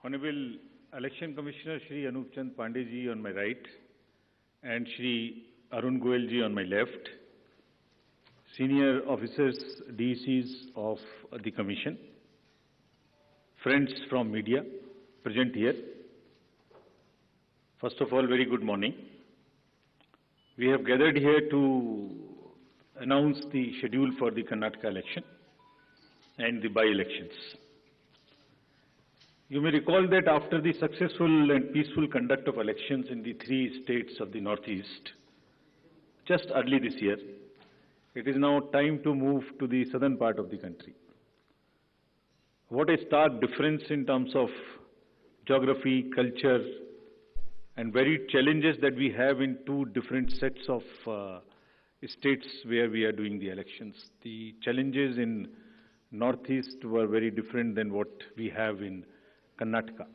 Honorable Election Commissioner Shri Anup Chand Pandey ji on my right and Shri Arun Goyal ji on my left, senior officers, DCs of the Commission, friends from media present here. First of all, very good morning. We have gathered here to announce the schedule for the Karnataka election and the by-elections. You may recall that after the successful and peaceful conduct of elections in the three states of the Northeast, just early this year, it is now time to move to the southern part of the country. What a stark difference in terms of geography, culture, and varied challenges that we have in two different sets of states where we are doing the elections. The challenges in Northeast were very different than what we have in Karnataka.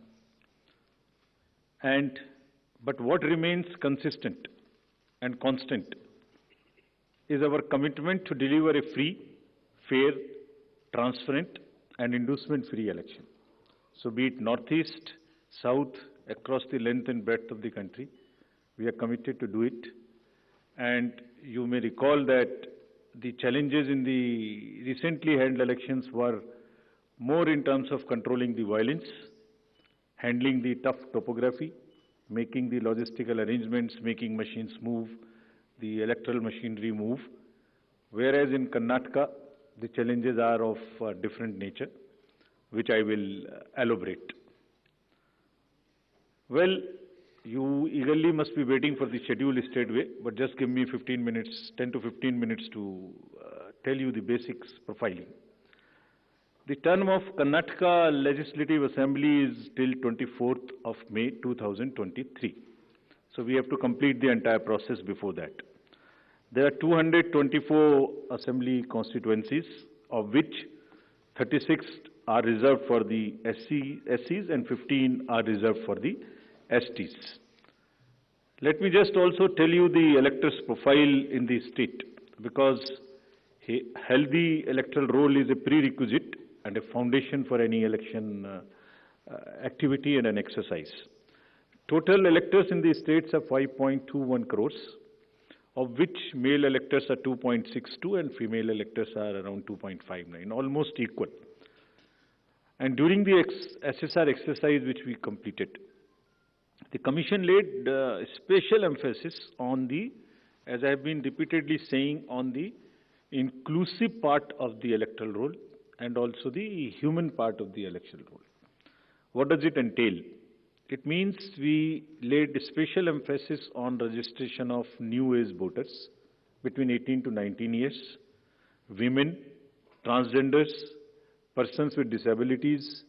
But what remains consistent and constant is our commitment to deliver a free, fair, transparent, and inducement-free election. So be it Northeast, South, across the length and breadth of the country, we are committed to do it. And you may recall that the challenges in the recently held elections were more in terms of controlling the violence, handling the tough topography, making the logistical arrangements, making machines move, the electoral machinery move, whereas in Karnataka, the challenges are of different nature, which I will elaborate. Well, you eagerly must be waiting for the schedule straightway, but just give me 15 minutes, 10 to 15 minutes to tell you the basics profiling. The term of Karnataka Legislative Assembly is till 24th of May 2023. So we have to complete the entire process before that. There are 224 assembly constituencies, of which 36 are reserved for the SCs and 15 are reserved for the STs. Let me just also tell you the electors' profile in the state, because a healthy electoral roll is a prerequisite and a foundation for any election activity and an exercise. Total electors in the states are 5.21 crores, of which male electors are 2.62 and female electors are around 2.59, almost equal. And during the SSR exercise which we completed, the Commission laid special emphasis on the, as I have been repeatedly saying, on the inclusive part of the electoral roll and also the human part of the electoral roll. What does it entail? It means we laid special emphasis on registration of new age voters between 18 to 19 years, women, transgenders, persons with disabilities,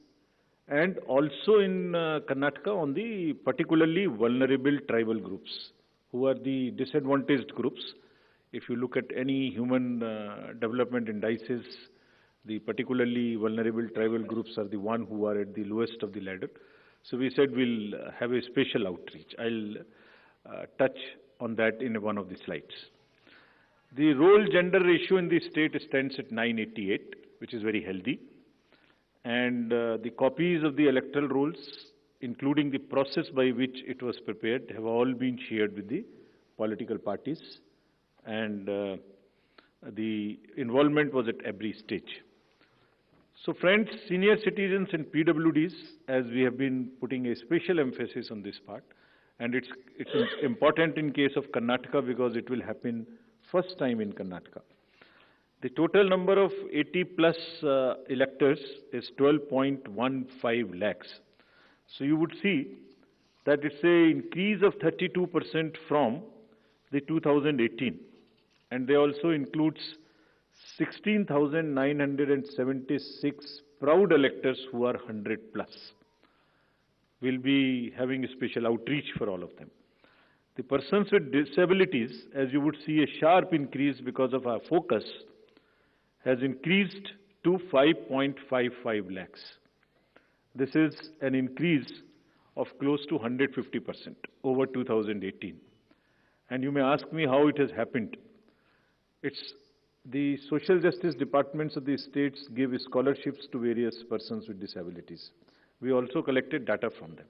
and also in Karnataka on the particularly vulnerable tribal groups, who are the disadvantaged groups. If you look at any human development indices, the particularly vulnerable tribal groups are the one who are at the lowest of the ladder. So we said we'll have a special outreach. I'll touch on that in one of the slides. The roll gender ratio in the state stands at 988, which is very healthy. And the copies of the electoral rolls, including the process by which it was prepared, have all been shared with the political parties. And the involvement was at every stage. So friends, senior citizens and PWDs, as we have been putting a special emphasis on this part, and it's important in case of Karnataka because it will happen first time in Karnataka. The total number of 80 plus electors is 12.15 lakhs. So you would see that it's an increase of 32% from the 2018. And they also includes 16,976 proud electors who are 100 plus. We'll be having a special outreach for all of them. The persons with disabilities, as you would see, a sharp increase because of our focus, has increased to 5.55 lakhs. This is an increase of close to 150% over 2018. And you may ask me how it has happened. It's the social justice departments of the states give scholarships to various persons with disabilities. we also collected data from them,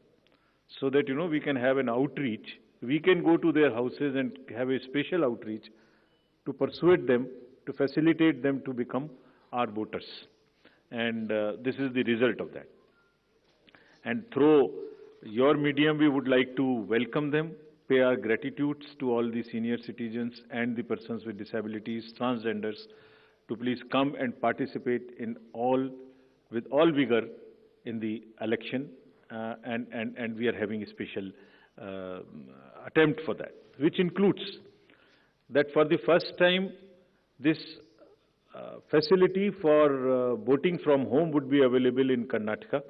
so that, we can have an outreach. We can go to their houses and have a special outreach to persuade them, to facilitate them to become our voters. And this is the result of that. And through your medium, we would like to welcome them, pay our gratitudes to all the senior citizens and the persons with disabilities, transgenders, to please come and participate with all vigor in the election, and we are having a special attempt for that, which includes that for the first time, this facility for voting from home would be available in Karnataka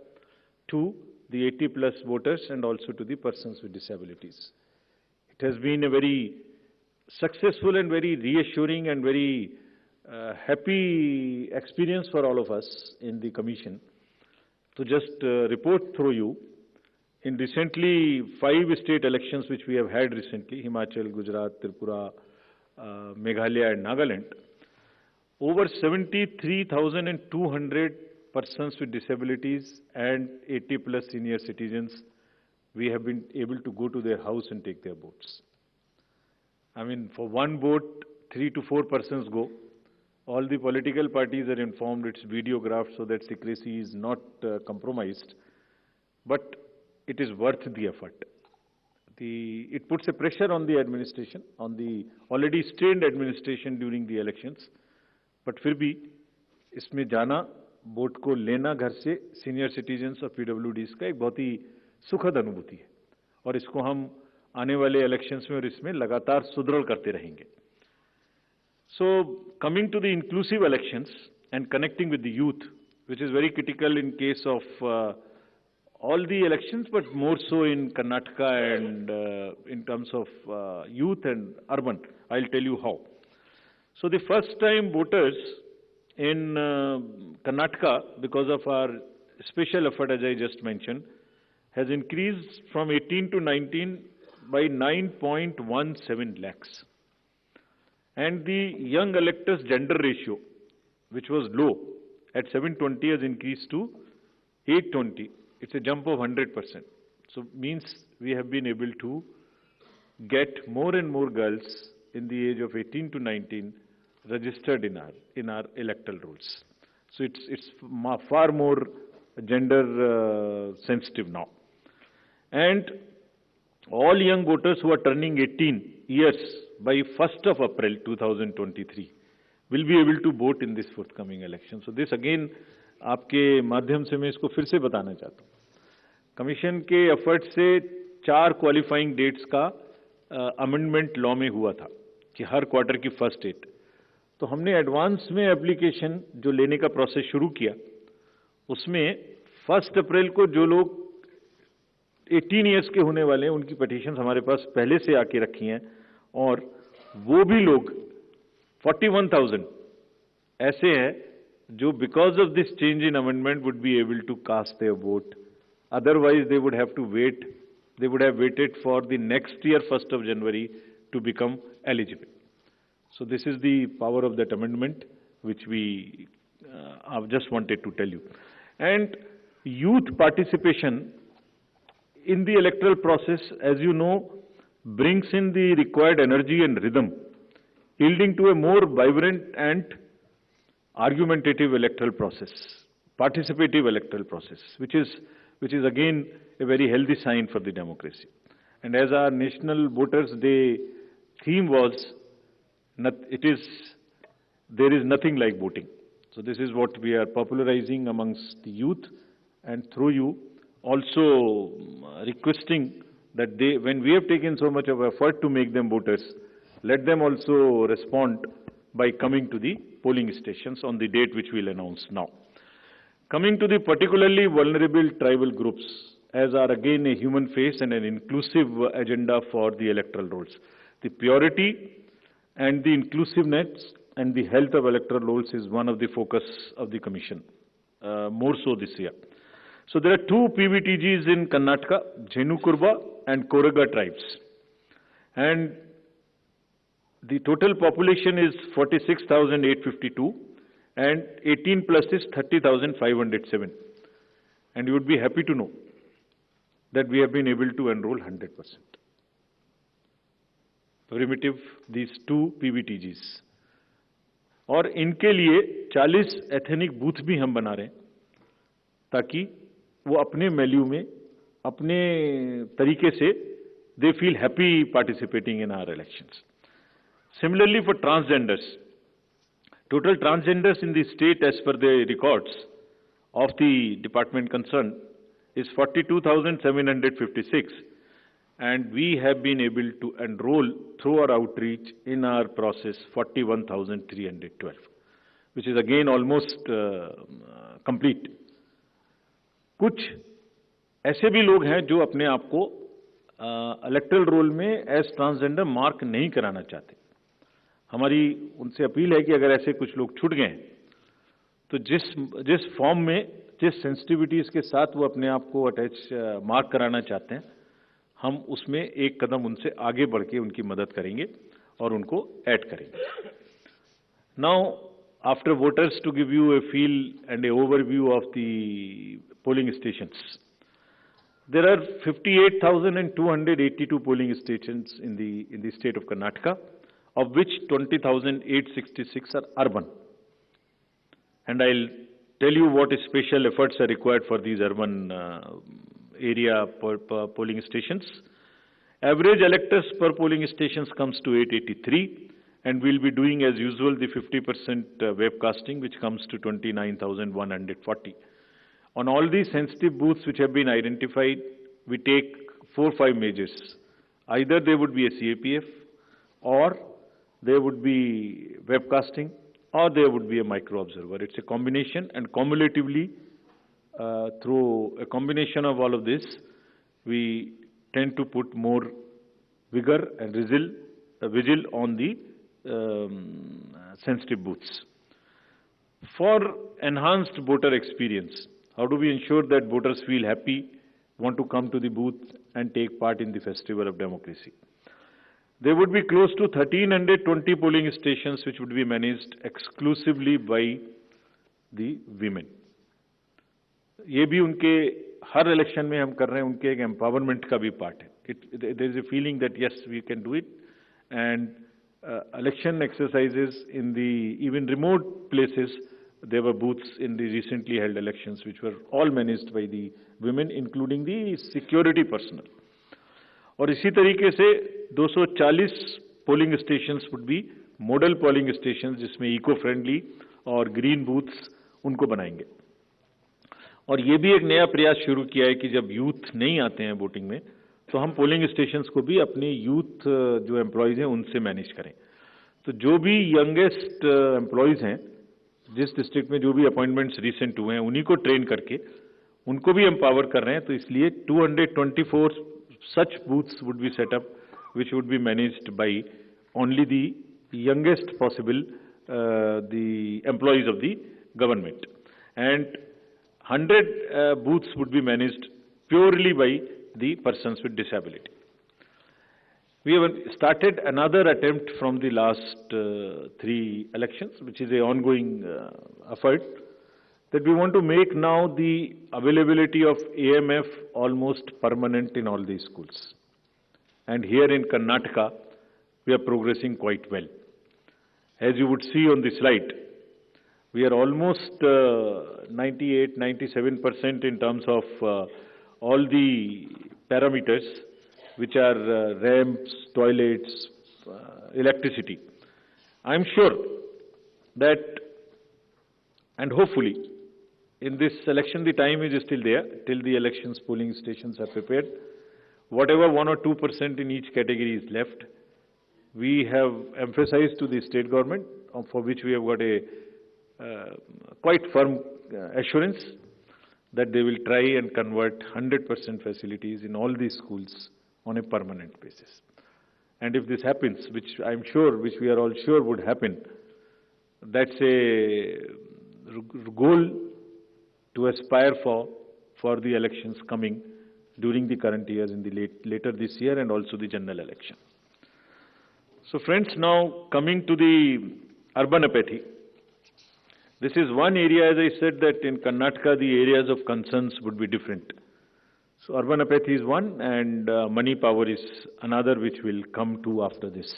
to the 80+ voters and also to the persons with disabilities. It has been a very successful and very reassuring and very happy experience for all of us in the Commission. To just report through you, in recently 5 state elections which we have had recently, Himachal, Gujarat, Tripura, Meghalaya and Nagaland, over 73,200 persons with disabilities and 80+ senior citizens, we have been able to go to their house and take their votes. I mean, for one vote, 3 to 4 persons go. All the political parties are informed, it's videographed so that secrecy is not compromised. But it is worth the effort. It puts a pressure on the administration, on the already strained administration during the elections. But फिर भी इसमें जाना, vote को लेना घर से senior citizens और पीडब्ल्यूडीज का एक बहुत ही सुखद अनुभूति है, और इसको हम आने वाले इलेक्शंस में और इसमें लगातार सुदृढ़ करते रहेंगे. So coming to the inclusive elections and connecting with the youth, which is very critical in case of all the elections, but more so in Karnataka and in terms of youth and urban. I'll tell you how. So the first time voters in Karnataka, because of our special effort as I just mentioned, has increased from 18 to 19 by 9.17 lakhs. And the young electors gender ratio, which was low at 720, has increased to 820. It's a jump of 100%. So means we have been able to get more and more girls in the age of 18 to 19 registered in our electoral rolls. So it's far more gender sensitive now. And all young voters who are turning 18 years by 1st of April 2023 will be able to vote in this forthcoming election. So this again, आपके माध्यम से मैं इसको फिर से बताना चाहता हूँ. कमीशन के एफर्ट से 4 क्वालिफाइंग डेट्स का अमेंडमेंट लॉ में हुआ था कि हर क्वार्टर की फर्स्ट डेट. तो हमने एडवांस में एप्लीकेशन जो लेने का प्रोसेस शुरू किया, उसमें 1 अप्रैल को जो लोग 18 इयर्स के होने वाले हैं उनकी पिटीशन हमारे पास पहले से आके रखी हैं, और वो भी लोग 41,000 ऐसे हैं जो because of this change in amendment would be able to cast their vote. Otherwise they would have to wait, they would have waited for the next year 1st of January to become eligible. So this is the power of that amendment which we I've just wanted to tell you. And youth participation in the electoral process, as you know, brings in the required energy and rhythm, yielding to a more vibrant and argumentative electoral process, participative electoral process, which is again a very healthy sign for the democracy. And as our National Voters Day theme was, there is nothing like voting. So this is what we are popularizing amongst the youth, and through you also requesting that when we have taken so much of effort to make them voters, let them also respond by coming to the polling stations on the date which we'll announce now. Coming to the particularly vulnerable tribal groups, as are again a human face and an inclusive agenda for the electoral rolls. The purity and the inclusiveness and the health of electoral rolls is one of the focus of the Commission, more so this year. So there are 2 PVTGs in Karnataka, Jhenukurba and Koraga tribes. And the total population is 46,852 and 18 plus is 30,507. And you would be happy to know that we have been able to enroll 100%. Primitive, these 2 PVTGs. और इनके लिए 40 ethnic booth भी हम बना रहे हैं ताकि वो अपने वैल्यू में अपने तरीके से they feel happy participating in our elections. Similarly, for transgenders, total transgenders in the state as per the records of the department concerned is 42,756, and we have been able to enroll through our outreach in our process 41,312, which is again almost complete. कुछ ऐसे भी लोग हैं जो अपने आप को electoral roll में एज ट्रांसजेंडर मार्क नहीं कराना चाहते. हमारी उनसे अपील है कि अगर ऐसे कुछ लोग छूट गए तो जिस फॉर्म में जिस सेंसिटिविटीज के साथ वो अपने आप को अटैच मार्क कराना चाहते हैं, हम उसमें एक कदम उनसे आगे बढ़ के उनकी मदद करेंगे और उनको ऐड करेंगे. Now after voters to give you a feel and a overview of the polling stations. There are 58,282 polling stations in the state of Karnataka, of which 20,866 are urban. And I'll tell you what special efforts are required for these urban area polling stations. Average electors per polling stations comes to 883, and we'll be doing as usual the 50% webcasting, which comes to 29,140. On all these sensitive booths which have been identified, we take 4 or 5 measures. Either there would be a CAPF, or there would be webcasting, or there would be a micro-observer. It's a combination, and cumulatively, through a combination of all of this, we tend to put more vigor and vigil on the sensitive booths. For enhanced voter experience, how do we ensure that voters feel happy, want to come to the booth and take part in the festival of democracy? There would be close to 1,320 polling stations which would be managed exclusively by the women. ये भी उनके हर election में हम कर रहे हैं, उनके एक एम्पावरमेंट का भी पार्ट है. There is a feeling that yes, we can do it, and election exercises in the even remote places. There were booths in the recently held elections which were all managed by the women, including the security personnel. और इसी तरीके से 240 polling stations would be model polling stations, जिसमें eco friendly और green booths उनको बनाएंगे. और ये भी एक नया प्रयास शुरू किया है कि जब यूथ नहीं आते हैं वोटिंग में, तो हम पोलिंग स्टेशंस को भी अपने यूथ जो एम्प्लॉयज हैं उनसे मैनेज करें. तो जो भी यंगेस्ट एम्प्लॉयज हैं, जिस डिस्ट्रिक्ट में जो भी अपॉइंटमेंट्स रिसेंट हुए हैं, उन्हीं को ट्रेन करके उनको भी एम्पावर कर रहे हैं. तो इसलिए 224 such booths would be set up, which would be managed by only the youngest possible the employees of the government, and 100 booths would be managed purely by the persons with disability. We have started another attempt from the last 3 elections, which is an ongoing effort, that we want to make now the availability of AMF almost permanent in all these schools. And here in Karnataka, we are progressing quite well. As you would see on the slide, we are almost 98, 97% in terms of all the parameters, which are ramps, toilets, electricity. I'm sure that, and hopefully, in this election, the time is still there, till the elections polling stations are prepared. Whatever 1 or 2% in each category is left, we have emphasized to the state government, for which we have got a quite firm assurance that they will try and convert 100% facilities in all these schools on a permanent basis. And if this happens, which I'm sure, which we are all sure would happen, that's a goal to aspire for the elections coming during the current years, in the later this year, and also the general election. So friends, now coming to the urban apathy, This is one area, as I said, that in Karnataka the areas of concerns would be different. So urban apathy is one, and money power is another, which will come to after this.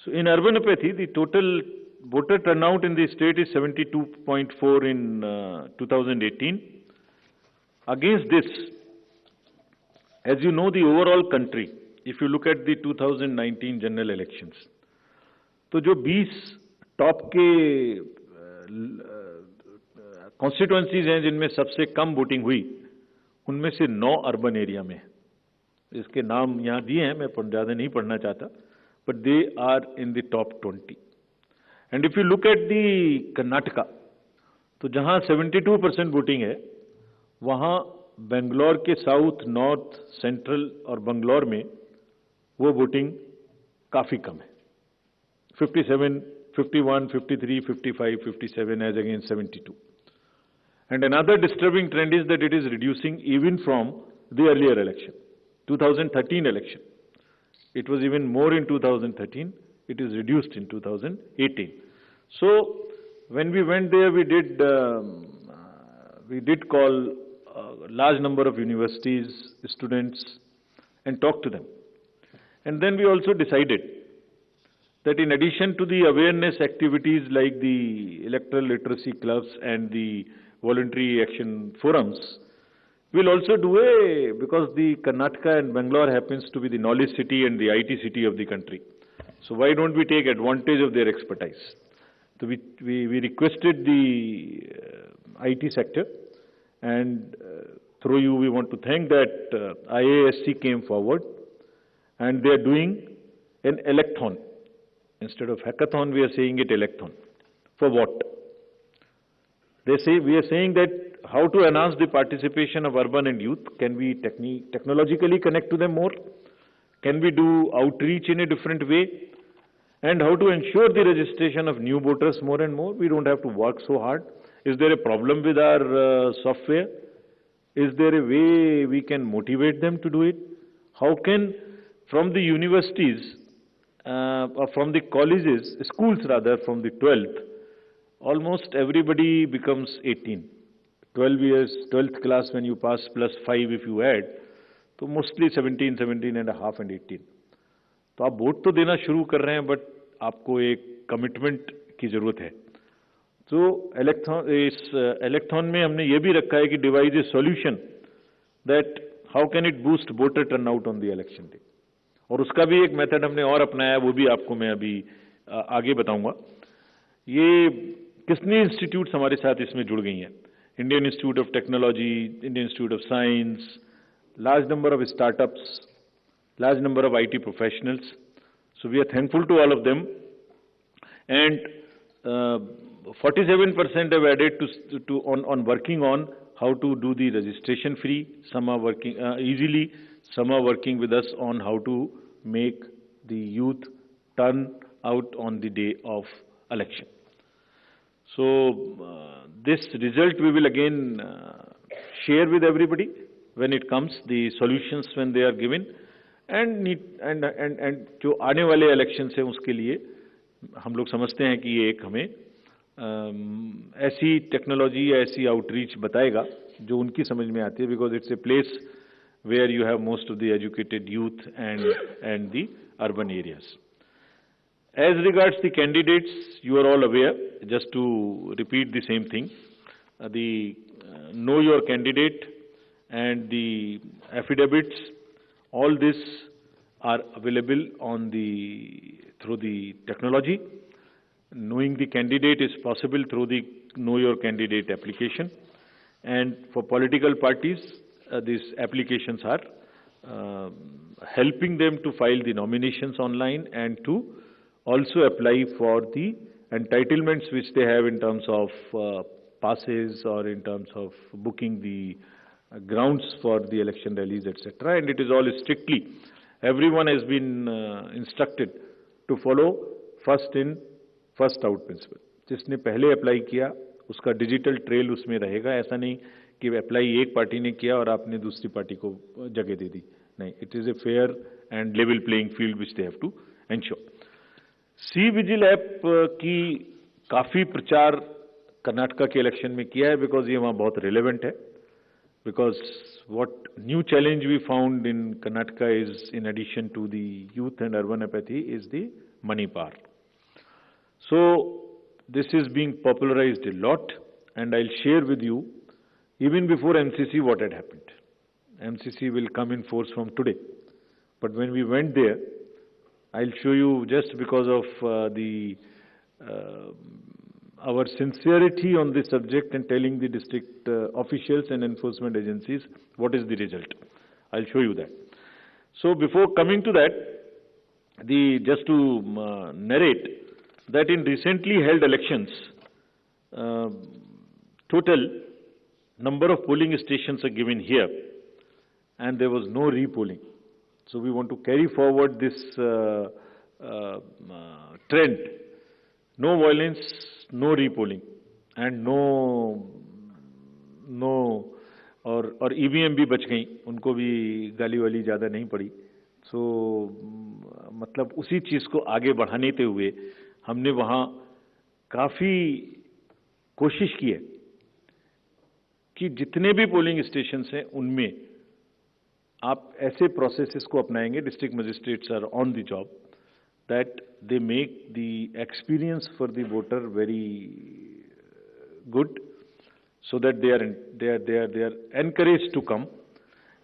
So in urban apathy, the total voter turnout in the state is 72.4 in 2018. Against this, as you know, the overall country, if you look at the 2019 general elections, तो जो 20 top के constituencies हैं जिनमें सबसे कम voting हुई, उनमें से 9 urban area में। इसके नाम यहाँ दिए हैं, मैं ज़्यादा नहीं पढ़ना चाहता, but they are in the top 20। And if you look at the Karnataka, तो जहाँ 72% वोटिंग है, वहाँ बेंगलोर के साउथ, नॉर्थ, सेंट्रल और बंगलौर में वो वोटिंग काफ़ी कम है। 57, 51, 53, 55, 57 as against 72. And another disturbing trend is that it is reducing even from the earlier election, 2013 election. It was even more in 2013. It is reduced in 2018. So when we went there, we did call a large number of universities, students, and talk to them. And then we also decided that in addition to the awareness activities like the electoral literacy clubs and the voluntary action forums, we'll also do because the Karnataka and Bangalore happens to be the knowledge city and the IT city of the country. So why don't we take advantage of their expertise? So we requested the IT sector, and through you we want to thank that IASC came forward, and they are doing an electhon. Instead of hackathon, we are saying it electhon. For what? They say, we are saying that how to enhance the participation of urban and youth. Can we technologically connect to them more? Can we do outreach in a different way? And how to ensure the registration of new voters more and more? We don't have to work so hard. Is there a problem with our software? Is there a way we can motivate them to do it? How can, from the universities, or from the colleges, schools rather, from the 12th, almost everybody becomes 18. 12 years, 12th class when you pass plus 5 if you add, so mostly 17, 17 and a half and 18. तो आप vote तो देना शुरू कर रहे हैं, but आपको एक कमिटमेंट की जरूरत है। तो इस इलेक्थॉन में हमने ये भी रखा है कि device A solution that how can it boost voter turnout on the election day. और उसका भी एक मेथड हमने और अपनाया, वो भी आपको मैं अभी आगे बताऊंगा। ये कितनी इंस्टीट्यूट्स हमारे साथ इसमें जुड़ गई हैं? Indian institute of technology, Indian institute of science, large number of startups, large number of IT professionals. So we are thankful to all of them. And 47% have added on working on how to do the registration free. Some are working easily. Some are working with us on how to make the youth turn out on the day of election. So this result we will again share with everybody when it comes, the solutions when they are given, and जो आने वाले election से उसके लिए हम लोग समझते हैं कि ये एक हमें ऐसी टेक्नोलॉजी या ऐसी आउटरीच बताएगा जो उनकी समझ में आती है, because it's a place where you have most of the educated youth and the urban areas. As regards the candidates, you are all aware, just to repeat the same thing, the know your candidate and the affidavits, all this are available on through the technology. Knowing the candidate is possible through the Know Your Candidate application. And for political parties, these applications are helping them to file the nominations online and to also apply for the entitlements which they have in terms of passes or in terms of booking the grounds for the election rallies, etc. And it is all strictly, everyone has been instructed to follow first in, first out principle. जिसने पहले apply किया उसका digital trail उसमें रहेगा। ऐसा नहीं कि apply एक पार्टी ने किया और आपने दूसरी पार्टी को जगह दे दी, नहीं। It is a fair and level playing field which they have to ensure. C vigil app की काफ़ी प्रचार कर्नाटका के इलेक्शन में किया है, बिकॉज ये वहाँ बहुत रिलेवेंट है. Because what new challenge we found in Karnataka is, in addition to the youth and urban apathy, is the money power. So this is being popularized a lot, and I'll share with you, even before MCC, what had happened. MCC will come in force from today. But when we went there, I'll show you, just because of our sincerity on this subject and telling the district officials and enforcement agencies what is the result. I'll show you that. So before coming to that, just to narrate that in recently held elections, total number of polling stations are given here, and there was no repolling. So we want to carry forward this trend. No violence, no repolling, and no और EVM भी बच गई, उनको भी गाली वाली ज़्यादा नहीं पड़ी. सो मतलब उसी चीज़ को आगे बढ़ाने हुए हमने वहाँ काफ़ी कोशिश की है कि जितने भी पोलिंग स्टेशंस हैं उनमें आप ऐसे प्रोसेसेस को अपनाएंगे, district magistrates are on the job, that they make the experience for the voter very good, so that they are encouraged to come.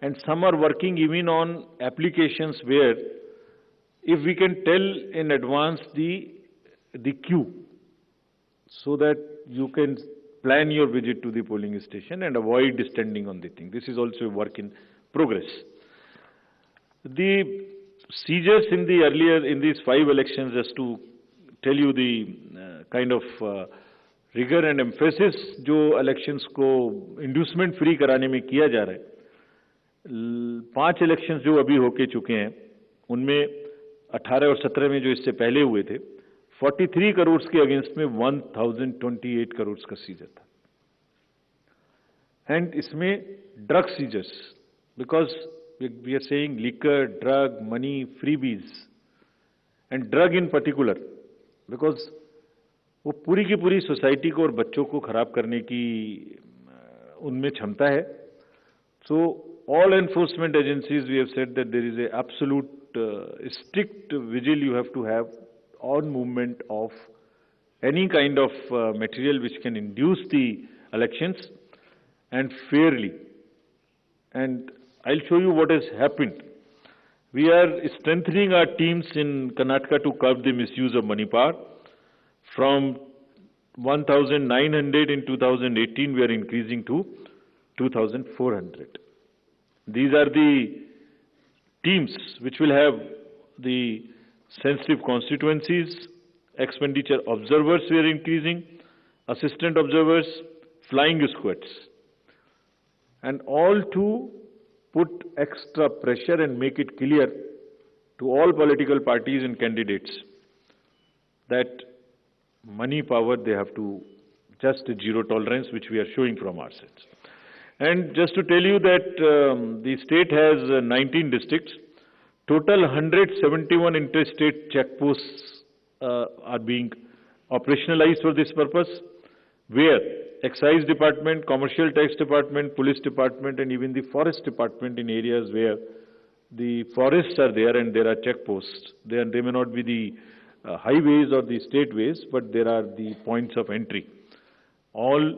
And some are working even on applications where, if we can tell in advance the queue, so that you can plan your visit to the polling station and avoid standing on the thing. This is also a work in progress. The seizures in these 5 elections, just to tell you the kind of rigor and emphasis जो elections को inducement free कराने में किया जा रहा है. 5 elections जो अभी होके चुके हैं, उनमें 18 और 17 में जो इससे पहले हुए थे, 43 करोड़ के अगेंस्ट में 1028 करोड़ का सीजर था. एंड इसमें drug seizures, because we are saying liquor, drug, money, freebies, and drug in particular, because वो पूरी की पूरी सोसाइटी को और बच्चों को खराब करने की उनमें क्षमता है. So all enforcement agencies, we have said that there is a absolute strict vigil you have to have on movement of any kind of material which can induce the elections, and fairly. And I'll show you what has happened. We are strengthening our teams in Karnataka to curb the misuse of money power. From 1,900 in 2018, we are increasing to 2,400. These are the teams which will have the sensitive constituencies, expenditure observers we are increasing, assistant observers, flying squads, and all to put extra pressure and make it clear to all political parties and candidates that money power, they have to just zero tolerance, which we are showing from our sides. And just to tell you that the state has 19 districts. Total 171 interstate checkposts are being operationalized for this purpose, where Excise Department, Commercial Tax Department, Police Department, and even the Forest Department, in areas where the forests are there and there are checkposts. They may not be the highways or the state ways, but there are the points of entry. All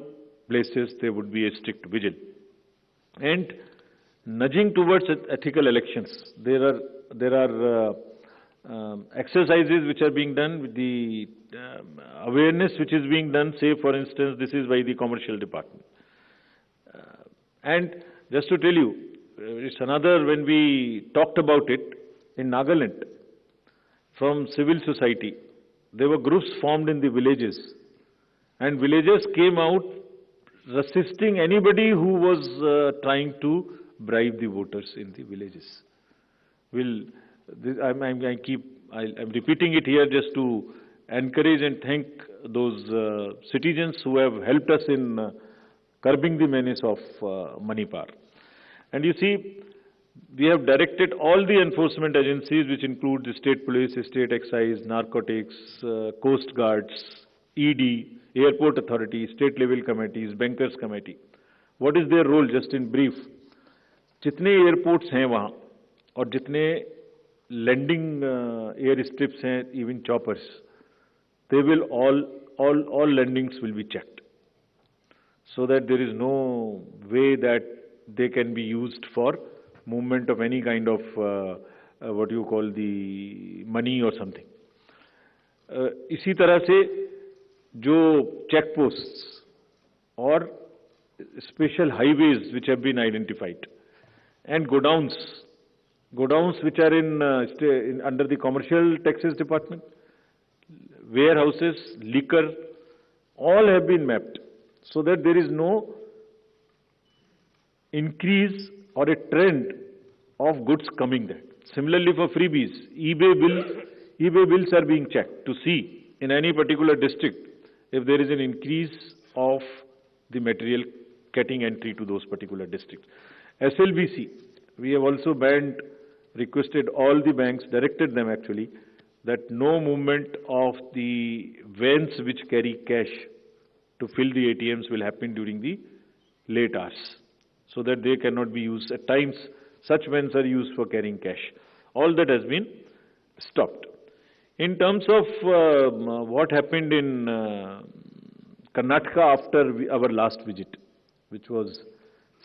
places there would be a strict vigil. And nudging towards ethical elections, there are exercises which are being done with the awareness which is being done. Say, for instance, this is by the Commercial Department. And just to tell you, it's another, when we talked about it in Nagaland, from civil society, there were groups formed in the villages, and villagers came out resisting anybody who was trying to bribe the voters in the villages. I'm repeating it here just to encourage and thank those citizens who have helped us in curbing the menace of money power. And you see, we have directed all the enforcement agencies, which include the state police, state excise, narcotics, coast guards, ED, airport authority, state level committees, bankers committee. What is their role, just in brief? जितने airports हैं वहाँ और जितने landing air strips हैं, even choppers, they will all landings will be checked, so that there is no way that they can be used for movement of any kind of what you call the money or something. इसी तरह से जो check posts और special highways which have been identified, and godowns which are in under the commercial taxes department, warehouses, liquor, all have been mapped, so that there is no increase or a trend of goods coming there. Similarly for freebies, eBay bills are being checked to see in any particular district if there is an increase of the material getting entry to those particular districts. SLBC, we have also requested all the banks, directed them actually, that no movement of the vans which carry cash to fill the ATMs will happen during the late hours, so that they cannot be used. At times, such vans are used for carrying cash. All that has been stopped. In terms of what happened in Karnataka after our last visit, which was,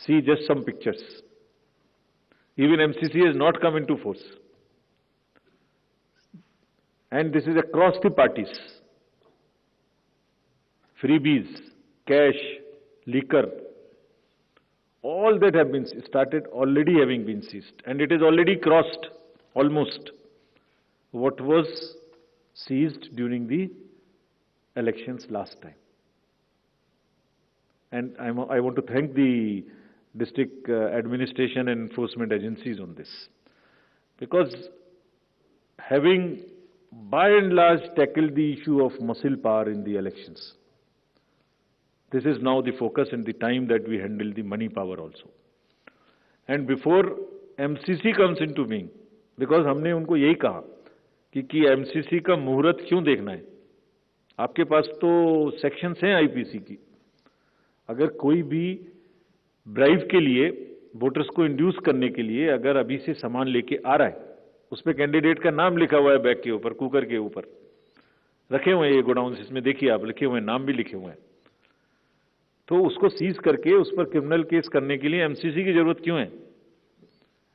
see just some pictures. Even MCC has not come into force. And this is across the parties. Freebies, cash, liquor, all that have been started already having been seized. And it is already crossed almost what was seized during the elections last time. And I want to thank the district administration and enforcement agencies on this, because having by and large tackled the issue of muscle power in the elections, this is now the focus and the time that we handle the money power also. And before MCC comes into being, because हमने उनको यही कहा कि MCC का मुहूर्त क्यों देखना है? आपके पास तो सेक्शंस हैं IPC की. अगर कोई भी ब्राइब के लिए, वोटर्स को इंड्यूस करने के लिए अगर अभी से सामान लेके आ रहा है, उस पर कैंडिडेट का नाम लिखा हुआ है बैग के ऊपर, कुकर के ऊपर रखे हुए हैं ये गोडाउन्स, इसमें देखिए आप लिखे हुए हैं, नाम भी लिखे हुए हैं, तो उसको सीज करके उस पर क्रिमिनल केस करने के लिए एमसीसी की जरूरत क्यों है?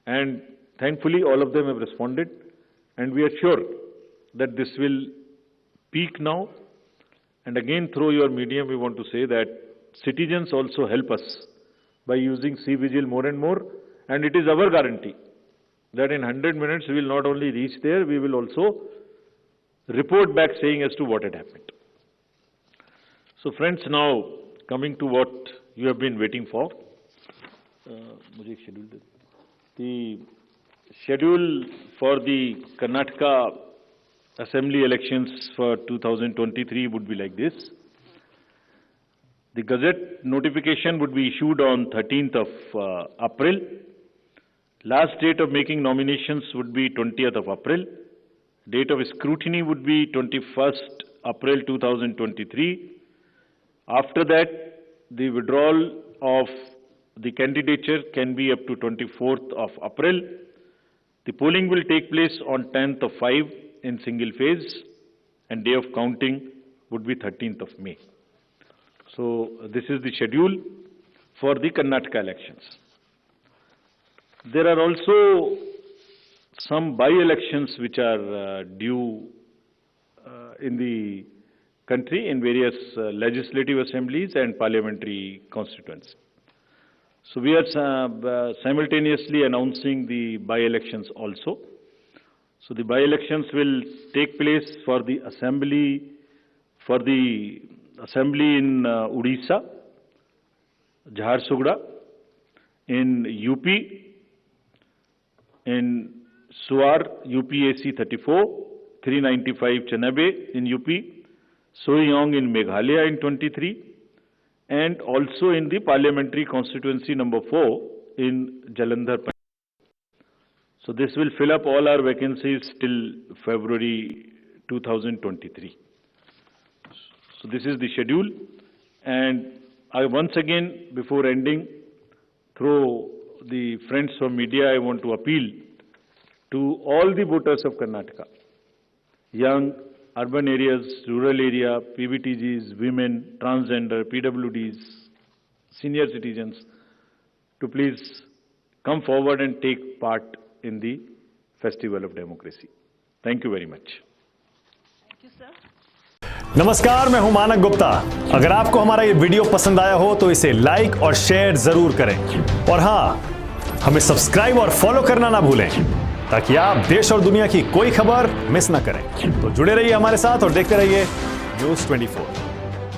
And thankfully all of them have responded, and we are sure that this will peak now. And again, through your medium, we want to say that citizens also help us by using C-Vigil more and more, and it is our guarantee that in 100 minutes we will not only reach there, we will also report back saying as to what had happened. So friends, now coming to what you have been waiting for. The schedule for the Karnataka Assembly elections for 2023 would be like this. The Gazette notification would be issued on 13th of April. Last date of making nominations would be 20th of April. Date of scrutiny would be 21st April 2023. After that, the withdrawal of the candidature can be up to 24th of April. The polling will take place on 10th of 5 in single phase, and day of counting would be 13th of May. So this is the schedule for the Karnataka elections. There are also some by-elections which are due in the country in various legislative assemblies and parliamentary constituencies. So we are simultaneously announcing the by-elections also. So the by-elections will take place for the assembly in Odisha, Jharkhand, in UP, in Suar, UPAC 34, 395 Chanabe in UP, Soyong in Meghalaya in 23, and also in the parliamentary constituency number 4 in Jalandhar. So this will fill up all our vacancies till February 2023. So this is the schedule, and I once again, before ending, through the friends from media, I want to appeal to all the voters of Karnataka, young, urban areas, rural area, PBTGs, women, transgender, PWDs, senior citizens, to please come forward and take part in the Festival of Democracy. Thank you very much. Thank you, sir. नमस्कार, मैं हूं मानक गुप्ता। अगर आपको हमारा ये video पसंद आया हो तो इसे लाइक और शेयर जरूर करें, और हां, हमें सब्सक्राइब और फॉलो करना ना भूलें ताकि आप देश और दुनिया की कोई खबर मिस ना करें। तो जुड़े रहिए हमारे साथ और देखते रहिए News24।